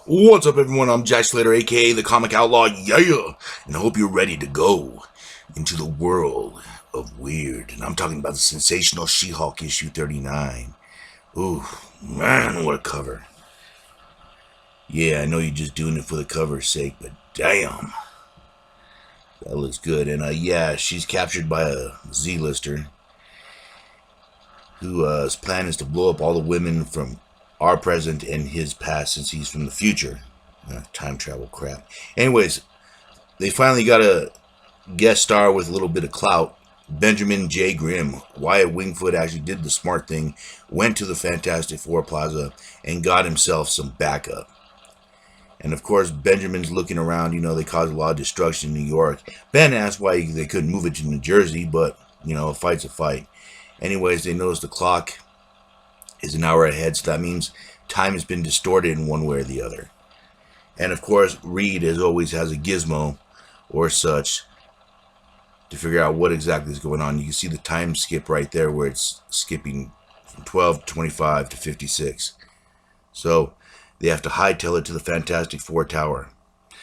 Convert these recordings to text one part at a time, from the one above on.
What's up, everyone? I'm Jack Slater, aka the Comic Outlaw, yeah! And I hope you're ready to go into the world of weird. And I'm talking about the Sensational She Hulk issue 39. Ooh, man, what a cover. Yeah, I know you're just doing it for the cover's sake, but damn, that looks good. And yeah, she's captured by a Z-lister whose plan is to blow up all the women from our present and his past since he's from the future. Time travel crap. Anyways, they finally got a guest star with a little bit of clout. Benjamin J. Grimm. Wyatt Wingfoot actually did the smart thing, went to the Fantastic Four Plaza, and got himself some backup. And of course, Benjamin's looking around. They caused a lot of destruction in New York. Ben asked why they couldn't move it to New Jersey, but, a fight's a fight. Anyways, they noticed the clock is an hour ahead, so that means time has been distorted in one way or the other. And of course, Reed, as always, has a gizmo or such to figure out what exactly is going on. You can see the time skip right there where it's skipping from 12 to 25 to 56. So they have to hightail it to the Fantastic Four Tower.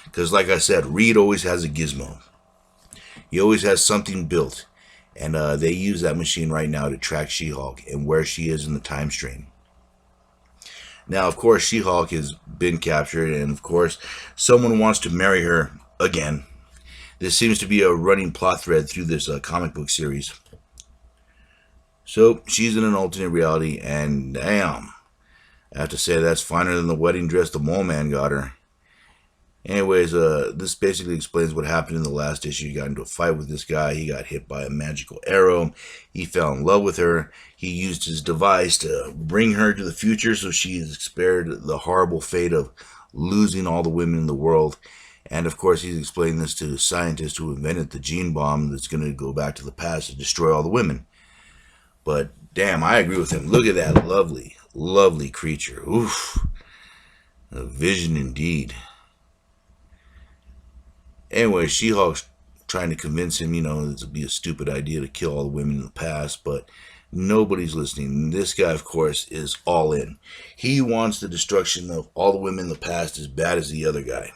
Because like I said, Reed always has a gizmo. He always has something built. And they use that machine right now to track She-Hulk and where she is in the time stream. Now, of course, She-Hulk has been captured, and of course, someone wants to marry her again. This seems to be a running plot thread through this comic book series. So, she's in an alternate reality, and damn, I have to say that's finer than the wedding dress the Mole Man got her. Anyways, this basically explains what happened in the last issue. He got into a fight with this guy. He got hit by a magical arrow. He fell in love with her. He used his device to bring her to the future so she is spared the horrible fate of losing all the women in the world. And of course, he's explaining this to the scientist who invented the gene bomb that's going to go back to the past to destroy all the women. But damn, I agree with him. Look at that lovely, lovely creature. Oof. A vision indeed. Anyway, She-Hulk's trying to convince him, this would be a stupid idea to kill all the women in the past, but nobody's listening. This guy, of course, is all in. He wants the destruction of all the women in the past as bad as the other guy.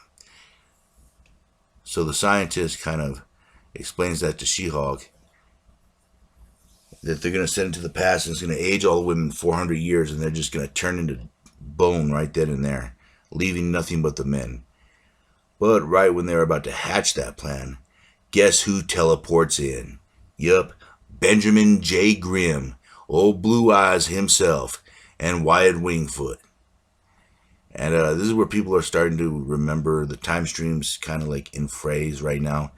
So the scientist kind of explains that to She-Hulk, that they're going to send it to the past and it's going to age all the women 400 years and they're just going to turn into bone right then and there, leaving nothing but the men. But right when they're about to hatch that plan, guess who teleports in? Yup, Benjamin J. Grimm, old Blue Eyes himself, and Wyatt Wingfoot. And this is where people are starting to remember the time streams kind of like in phrase right now.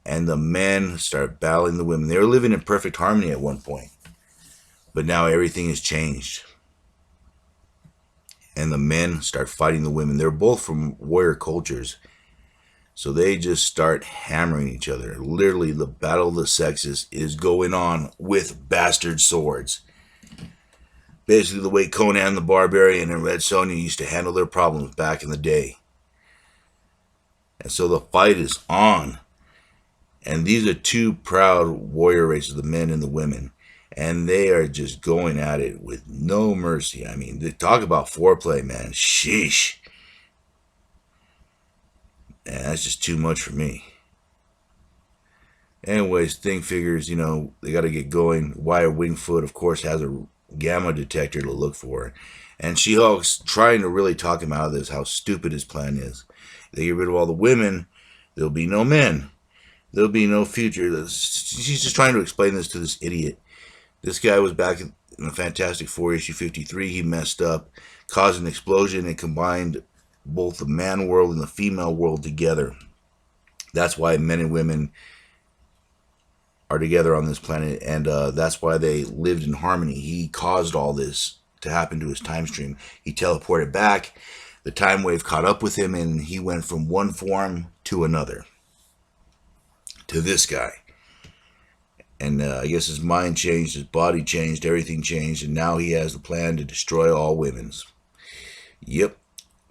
And the men start battling the women. They were living in perfect harmony at one point. But now everything has changed. And the men start fighting the women. They're both from warrior cultures. So they just start hammering each other. Literally, the battle of the sexes is going on with bastard swords. Basically, the way Conan the Barbarian and Red Sonja used to handle their problems back in the day. And so the fight is on. And these are two proud warrior races, the men and the women. And they are just going at it with no mercy. I mean, they talk about foreplay, man. Sheesh. And that's just too much for me. Anyways, thing figures, they got to get going. Wyatt Wingfoot, of course, has a gamma detector to look for. And She-Hulk's trying to really talk him out of this, how stupid his plan is. They get rid of all the women, there'll be no men. There'll be no future. She's just trying to explain this to this idiot. This guy was back in the Fantastic Four issue 53. He messed up, caused an explosion, and combined both the man world and the female world together. That's why men and women are together on this planet, and that's why they lived in harmony. He caused all this to happen to his time stream. He teleported back, the time wave caught up with him, and he went from one form to another, to this guy. And I guess his mind changed, his body changed, everything changed, and now he has the plan to destroy all women's. Yep.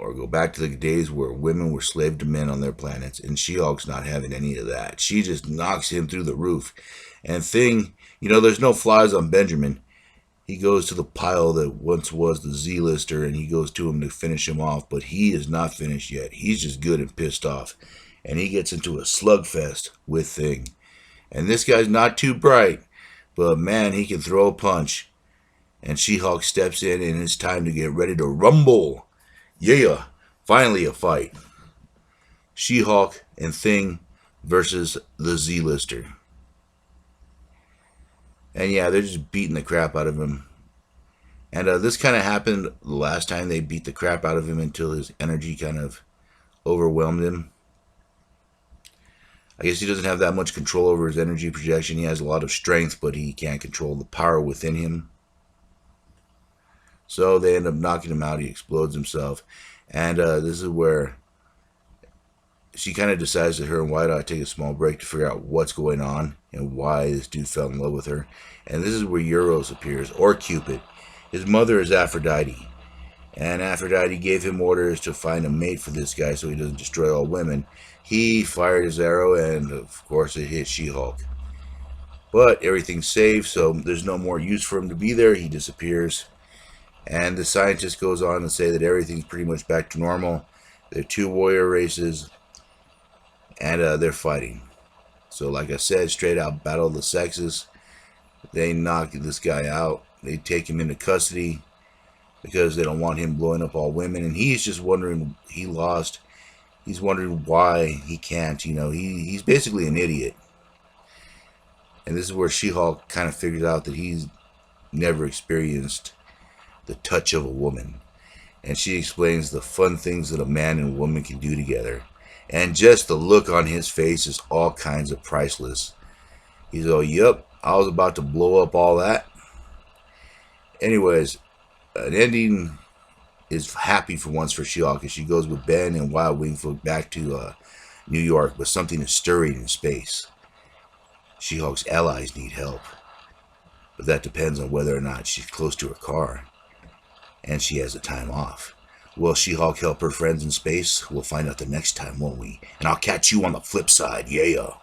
Or go back to the days where women were slave to men on their planets, and She-Hulk's not having any of that. She just knocks him through the roof. And there's no flies on Benjamin. he goes to the pile that once was the Z-lister, and he goes to him to finish him off, but he is not finished yet. He's just good and pissed off. And he gets into a slugfest with Thing. And this guy's not too bright, but man, he can throw a punch. And She-Hulk steps in, and it's time to get ready to rumble. Yeah, finally a fight. She-Hulk and Thing versus the Z-lister. And yeah, they're just beating the crap out of him. And this kind of happened the last time they beat the crap out of him until his energy kind of overwhelmed him. I guess he doesn't have that much control over his energy projection. He has a lot of strength, but he can't control the power within him. So they end up knocking him out. He explodes himself. And this is where she kind of decides that her and White ought to take a small break to figure out what's going on and why this dude fell in love with her. And this is where Euros appears, or Cupid. His mother is Aphrodite. And Aphrodite gave him orders to find a mate for this guy so he doesn't destroy all women. He fired his arrow, and of course it hit She-Hulk. But everything's safe, so there's no more use for him to be there. He disappears. And the scientist goes on to say that everything's pretty much back to normal. They're two warrior races, and they're fighting. So like I said, straight out battle of the sexes. They knock this guy out. They take him into custody because they don't want him blowing up all women. And he's just wondering, he lost. He's wondering why he can't, he's basically an idiot. And this is where She-Hulk kind of figures out that he's never experienced the touch of a woman. And she explains the fun things that a man and a woman can do together. And just the look on his face is all kinds of priceless. He's all, yep, I was about to blow up all that. Anyways, an ending is happy for once for She-Hulk as she goes with Ben and Wild Wingfoot back to New York, but something is stirring in space. She-Hulk's allies need help, but that depends on whether or not she's close to her car and she has the time off. Will She-Hulk help her friends in space? We'll find out the next time, won't we? And I'll catch you on the flip side. Yeah.